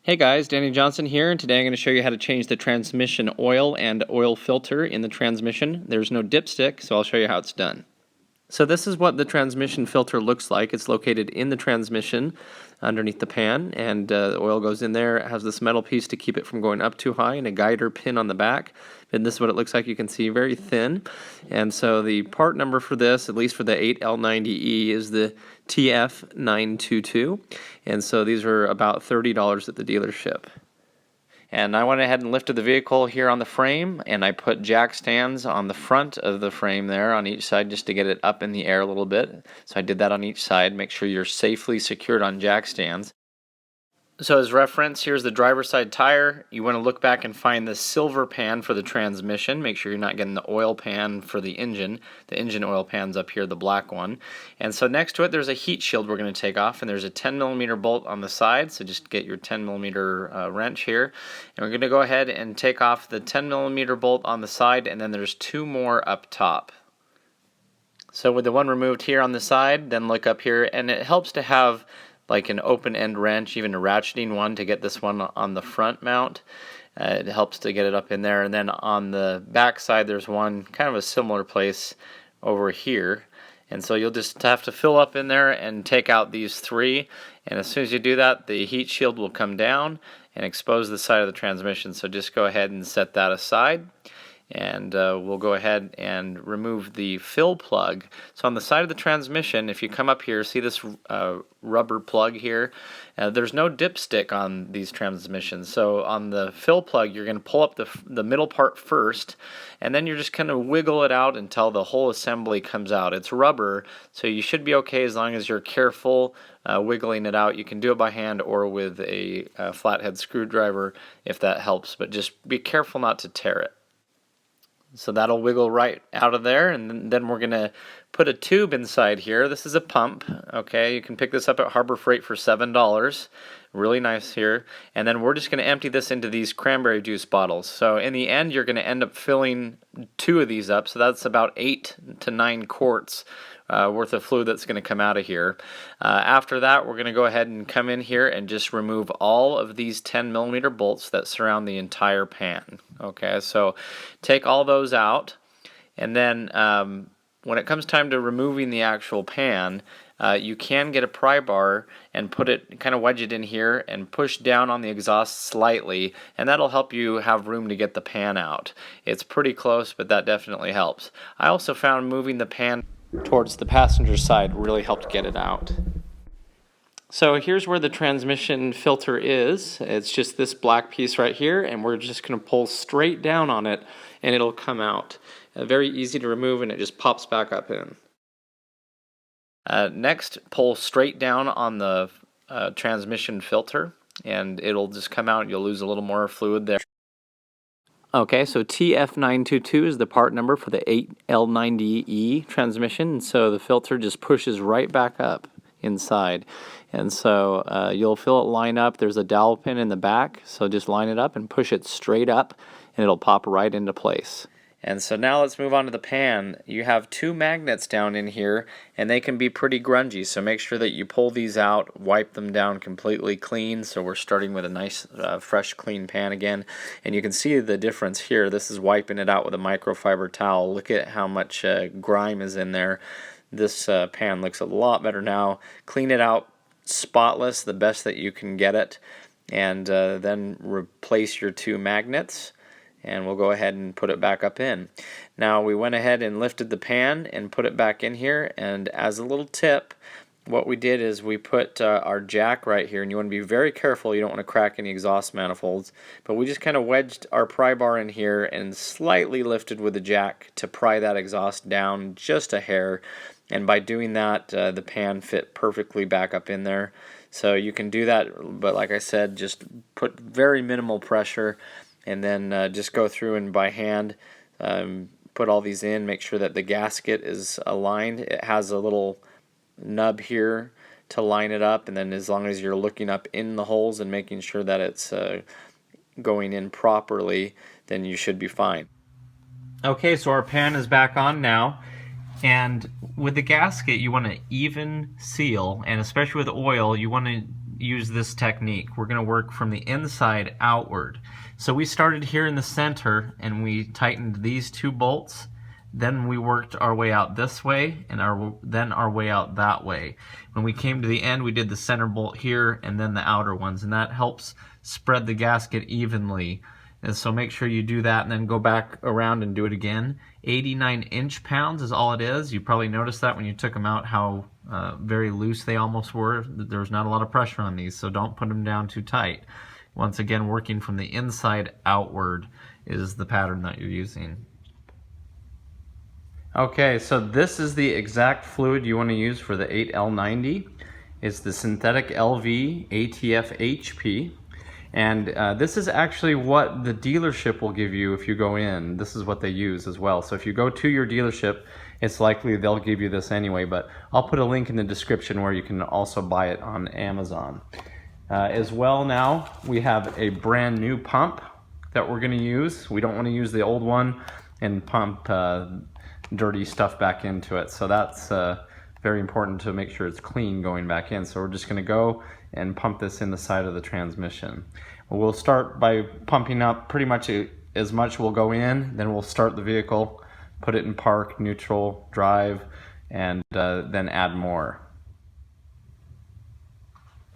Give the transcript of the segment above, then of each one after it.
Hey guys, Danny Johnson here, and today I'm going to show you how to change the transmission oil and oil filter in the transmission. There's no dipstick, so I'll show you how it's done. So this is what the transmission filter looks like. It's located in the transmission underneath the pan, and the oil goes in there. It has this metal piece to keep it from going up too high and a guider pin on the back. And this is what it looks like. You can see very thin. And so the part number for this, at least for the 8L90E, is the TF922. And so these are about $30 at the dealership. And I went ahead and lifted the vehicle here on the frame, and I put jack stands on the front of the frame there on each side just to get it up in the air a little bit. So I did that on each side. Make sure you're safely secured on jack stands. So as reference, here's the driver's side tire. You want to look back and find the silver pan for the transmission. Make sure you're not getting the oil pan for the engine. The engine oil pan's up here, the black one. And so next to it, there's a heat shield we're going to take off, and there's a 10mm bolt on the side. So just get your 10mm wrench here. And we're going to go ahead and take off the 10mm bolt on the side, and then there's two more up top. So with the one removed here on the side, then look up here, and it helps to have like an open end wrench, even a ratcheting one, to get this one on the front mount. It helps to get it up in there. And then on the back side there's one kind of a similar place over here, and so you'll just have to fill up in there and take out these three, and as soon as you do that, the heat shield will come down and expose the side of the transmission. So just go ahead and set that aside, and we'll go ahead and remove the fill plug. So on the side of the transmission, if you come up here, see this rubber plug here? There's no dipstick on these transmissions. So on the fill plug, you're going to pull up the middle part first, and then you're just going to wiggle it out until the whole assembly comes out. It's rubber, so you should be okay as long as you're careful wiggling it out. You can do it by hand or with a flathead screwdriver if that helps, but just be careful not to tear it. So that'll wiggle right out of there, and then we're going to put a tube inside here. This is a pump, okay? You can pick this up at Harbor Freight for $7. Really nice here. And then we're just going to empty this into these cranberry juice bottles. So in the end, you're going to end up filling two of these up, so that's about 8 to 9 quarts worth of fluid that's going to come out of here. After that, we're going to go ahead and come in here and just remove all of these 10mm bolts that surround the entire pan. Okay, so take all those out, and then when it comes time to removing the actual pan, you can get a pry bar and put it, kind of wedge it in here and push down on the exhaust slightly, and that'll help you have room to get the pan out. It's pretty close, but that definitely helps. I also found moving the pan towards the passenger side really helped get it out. So here's where the transmission filter is. It's just this black piece right here, and we're just going to pull straight down on it and it'll come out. Very easy to remove, and it just pops back up in. Next, pull straight down on the transmission filter, and it'll just come out. You'll lose a little more fluid there. Okay, so TF922 is the part number for the 8L90E transmission, so the filter just pushes right back up inside. And so you'll feel it line up. There's a dowel pin in the back, so just line it up and push it straight up, and it'll pop right into place. And so now let's move on to the pan. You have two magnets down in here, and they can be pretty grungy, so make sure that you pull these out, wipe them down completely clean. So we're starting with a nice fresh clean pan again, and you can see the difference here. This is wiping it out with a microfiber towel. Look at how much grime is in there. This pan looks a lot better now. Clean it out spotless, the best that you can get it, and then replace your two magnets, and we'll go ahead and put it back up in. Now we went ahead and lifted the pan and put it back in here, and as a little tip, what we did is we put our jack right here, and you want to be very careful. You don't want to crack any exhaust manifolds, but we just kind of wedged our pry bar in here and slightly lifted with the jack to pry that exhaust down just a hair, and by doing that the pan fit perfectly back up in there. So you can do that, but like I said, just put very minimal pressure, and then just go through and by hand put all these in. Make sure that the gasket is aligned. It has a little nub here to line it up, and then as long as you're looking up in the holes and making sure that it's going in properly, then you should be fine. Okay, so our pan is back on now, and with the gasket you want to even seal, and especially with oil you want to use this technique. We're going to work from the inside outward. So we started here in the center and we tightened these two bolts. Then we worked our way out this way and then our way out that way. When we came to the end, we did the center bolt here and then the outer ones, and that helps spread the gasket evenly. And so make sure you do that and then go back around and do it again. 89 inch-pounds is all it is. You probably noticed that when you took them out, how very loose they almost were. There's not a lot of pressure on these, so don't put them down too tight. Once again, working from the inside outward is the pattern that you're using. Okay, so this is the exact fluid you want to use for the 8L90. It's the synthetic LV ATF HP. And this is actually what the dealership will give you if you go in. This is what they use as well. So if you go to your dealership, it's likely they'll give you this anyway, but I'll put a link in the description where you can also buy it on Amazon. As well, now we have a brand new pump that we're going to use. We don't want to use the old one and pump dirty stuff back into it. So that's very important to make sure it's clean going back in. So we're just going to go and pump this in the side of the transmission. We'll start by pumping up pretty much as much will go in, then we'll start the vehicle, put it in park, neutral, drive, and then add more.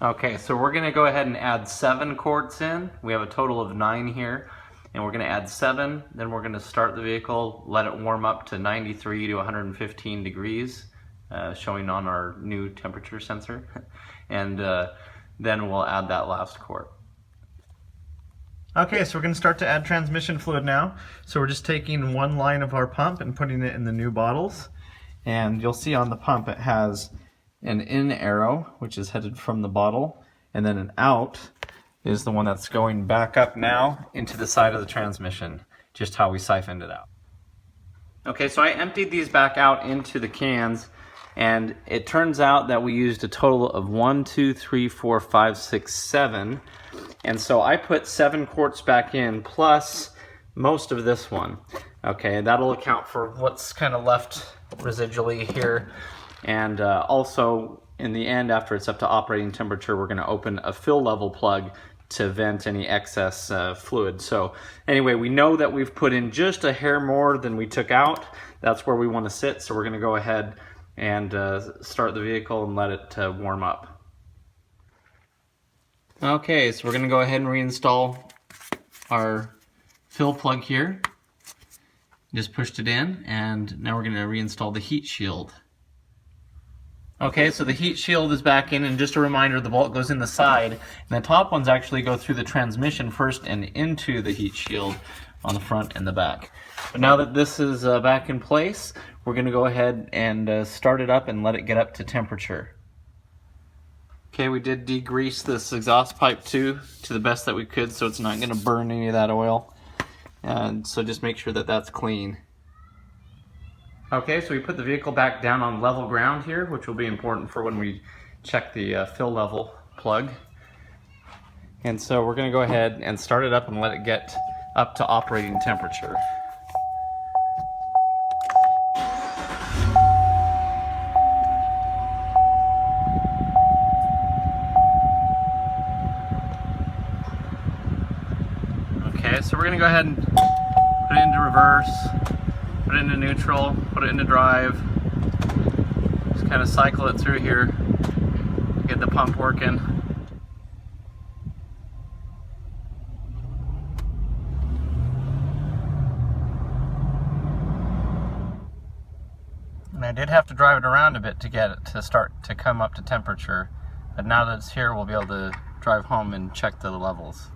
Okay, so we're going to go ahead and add 7 quarts in. We have a total of 9 here, and we're going to add 7, then we're going to start the vehicle, let it warm up to 93 to 115 degrees, showing on our new temperature sensor, and then we'll add that last quart. Okay, so we're going to start to add transmission fluid now. So we're just taking one line of our pump and putting it in the new bottles, and you'll see on the pump it has an in arrow, which is headed from the bottle, and then an out is the one that's going back up now into the side of the transmission, just how we siphoned it out. Okay, so I emptied these back out into the cans, and it turns out that we used a total of 1, 2, 3, 4, 5, 6, 7. And so I put 7 quarts back in plus most of this one. Okay, that'll account for what's kind of left residually here. And also in the end, after it's up to operating temperature, we're going to open a fill level plug to vent any excess fluid. So anyway, we know that we've put in just a hair more than we took out. That's where we want to sit, so we're going to go ahead and start the vehicle and let it warm up. Okay, so we're going to go ahead and reinstall our fill plug here. Just pushed it in, and now we're going to reinstall the heat shield. Okay, so the heat shield is back in, and just a reminder, the bolt goes in the side, and the top ones actually go through the transmission first and into the heat shield on the front and the back. But now that this is back in place, we're going to go ahead and start it up and let it get up to temperature. Okay, we did degrease this exhaust pipe too, to the best that we could, so it's not going to burn any of that oil. And so just make sure that that's clean. Okay, so we put the vehicle back down on level ground here, which will be important for when we check the fill level plug. And so we're going to go ahead and start it up and let it get up to operating temperature. Okay, so we're going to go ahead and put it into reverse, put it into neutral, put it into drive. Just kind of cycle it through here, get the pump working. And I did have to drive it around a bit to get it to start to come up to temperature, but now that it's here, we'll be able to drive home and check the levels.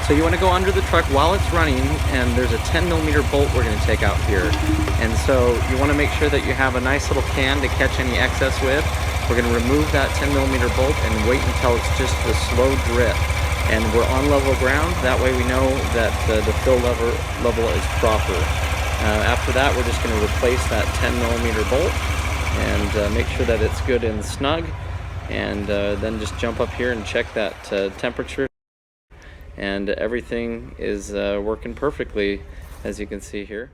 So you want to go under the truck while it's running, and there's a 10mm bolt we're going to take out here. And so you want to make sure that you have a nice little can to catch any excess with. We're going to remove that 10mm bolt and wait until it's just a slow drip. And we're on level ground, that way we know that the fill level is proper. After that, we're just going to replace that 10mm bolt and make sure that it's good and snug, and then just jump up here and check that temperature. And everything is working perfectly, as you can see here.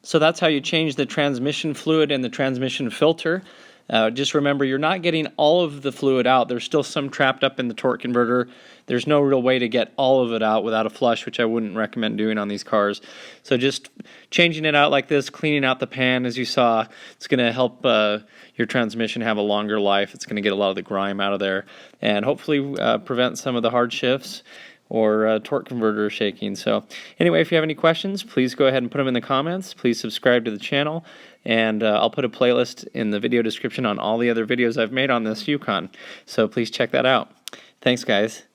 So that's how you change the transmission fluid and the transmission filter. Just remember, you're not getting all of the fluid out. There's still some trapped up in the torque converter. There's no real way to get all of it out without a flush, which I wouldn't recommend doing on these cars. So just changing it out like this, cleaning out the pan as you saw, it's going to help your transmission have a longer life. It's going to get a lot of the grime out of there and hopefully prevent some of the hard shifts or torque converter shaking. So anyway, if you have any questions, please go ahead and put them in the comments. Please subscribe to the channel, and I'll put a playlist in the video description on all the other videos I've made on this Yukon. So please check that out. Thanks, guys.